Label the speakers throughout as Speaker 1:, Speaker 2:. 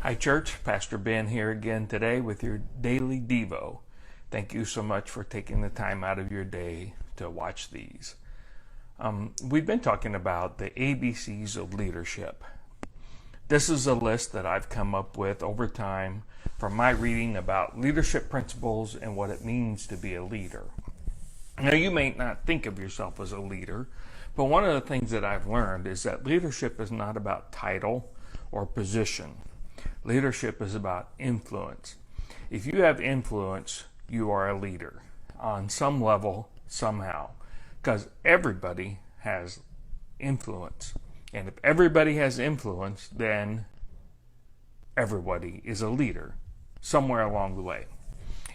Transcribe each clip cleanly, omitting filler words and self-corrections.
Speaker 1: Hi, church. Pastor Ben here again today with your daily Devo. Thank you so much for taking the time out of your day to watch these. We've been talking about the ABCs of leadership. This is a list that I've come up with over time from my reading about leadership principles and what it means to be a leader. Now, you may not think of yourself as a leader, but one of the things that I've learned is that leadership is not about title or position. Leadership is about influence. If you have influence, you are a leader on some level, somehow, because everybody has influence. And if everybody has influence, then everybody is a leader somewhere along the way.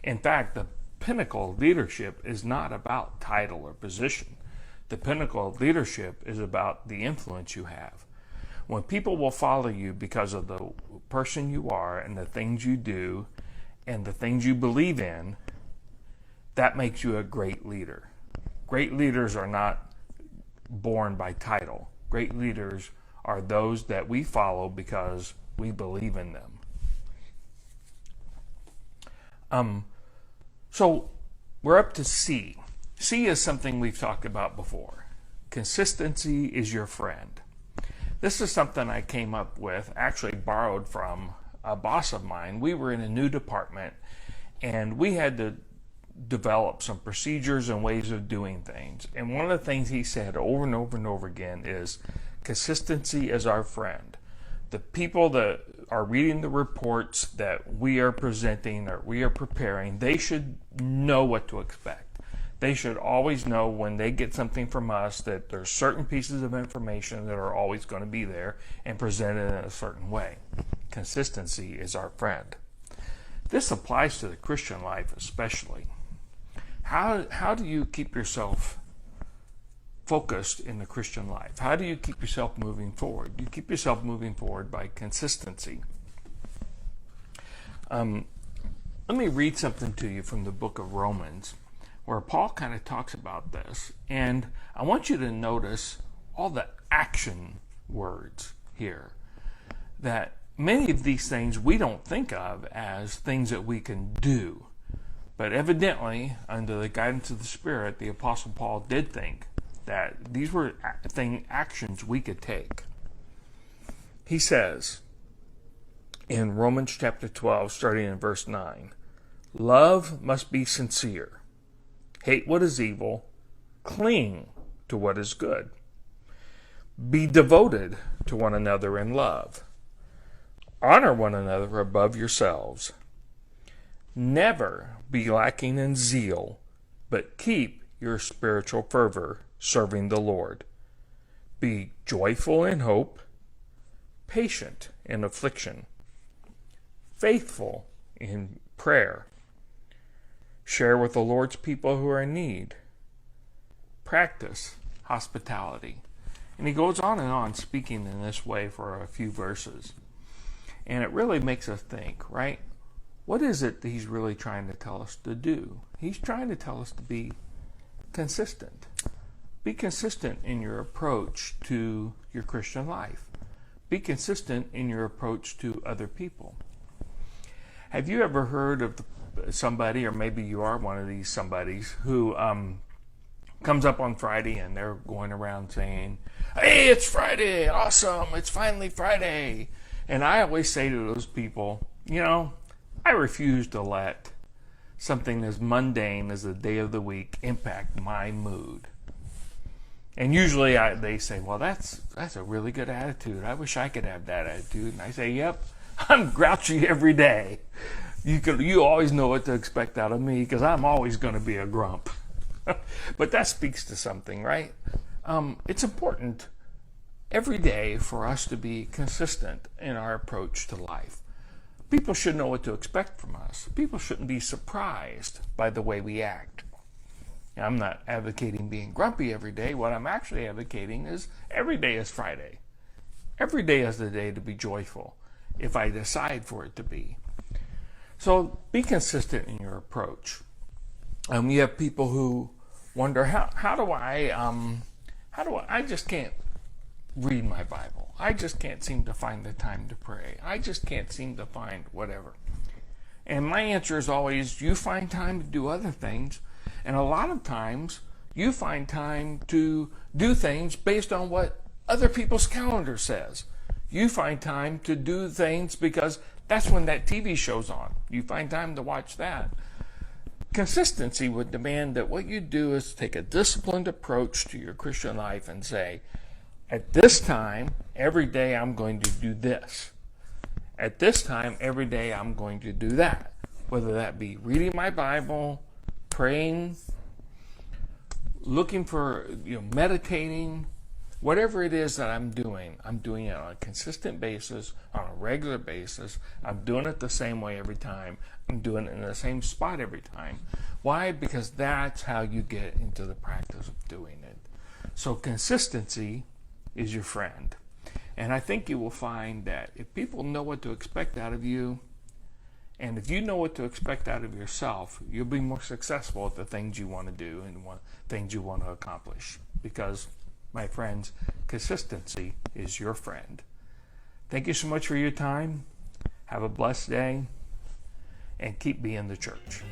Speaker 1: In fact, the pinnacle of leadership is not about title or position. The pinnacle of leadership is about the influence you have. When people will follow you because of the person you are and the things you do and the things you believe in, that makes you a great leader. Great leaders are not born by title. Great leaders are those that we follow because we believe in them. So we're up to C. C is something we've talked about before. Consistency is your friend. This is something I came up with, actually borrowed from a boss of mine. We were in a new department and we had to develop some procedures and ways of doing things. And one of the things he said over and over and over again is consistency is our friend. The people that are reading the reports that we are presenting or we are preparing, they should know what to expect. They should always know when they get something from us that there's certain pieces of information that are always going to be there and presented in a certain way. Consistency is our friend. This applies to the Christian life especially. How do you keep yourself focused in the Christian life? How do you keep yourself moving forward? You keep yourself moving forward by consistency. Let me read something to you from the book of Romans, where Paul kind of talks about this. And I want you to notice all the action words here. That many of these things we don't think of as things that we can do. But evidently, under the guidance of the Spirit, the Apostle Paul did think that these were actions we could take. He says in Romans chapter 12, starting in verse 9, love must be sincere. Hate what is evil, cling to what is good. Be devoted to one another in love. Honor one another above yourselves. Never be lacking in zeal, but keep your spiritual fervor serving the Lord. Be joyful in hope, patient in affliction, faithful in prayer. Share with the Lord's people who are in need. Practice hospitality. And he goes on speaking in this way for a few verses. And it really makes us think, right? What is it that he's really trying to tell us to do? He's trying to tell us to be consistent. Be consistent in your approach to your Christian life. Be consistent in your approach to other people. Have you ever heard of somebody, or maybe you are one of these somebodies, who comes up on Friday and they're going around saying, hey, it's Friday, awesome, it's finally Friday. And I always say to those people, I refuse to let something as mundane as the day of the week impact my mood. And usually they say, well, that's a really good attitude. I wish I could have that attitude. And I say, yep, I'm grouchy every day. You always know what to expect out of me because I'm always going to be a grump. But that speaks to something, right? It's important every day for us to be consistent in our approach to life. People should know what to expect from us. People shouldn't be surprised by the way we act. Now, I'm not advocating being grumpy every day. What I'm actually advocating is every day is Friday. Every day is the day to be joyful if I decide for it to be. So be consistent in your approach. You have people who wonder, how do I just can't read my Bible. I just can't seem to find the time to pray. I just can't seem to find whatever. And my answer is always, you find time to do other things. And a lot of times, you find time to do things based on what other people's calendar says. You find time to do things because that's when that TV show's on. You find time to watch that. Consistency would demand that what you do is take a disciplined approach to your Christian life and say, at this time, every day I'm going to do this. At this time, every day I'm going to do that. Whether that be reading my Bible, praying, looking for, meditating, whatever it is that I'm doing it on a consistent basis, on a regular basis. I'm doing it the same way every time. I'm doing it in the same spot every time. Why? Because that's how you get into the practice of doing it. So consistency is your friend. And I think you will find that if people know what to expect out of you, and if you know what to expect out of yourself, you'll be more successful at the things you want to do and things you want to accomplish. Because, my friends, consistency is your friend. Thank you so much for your time. Have a blessed day, and keep being the church.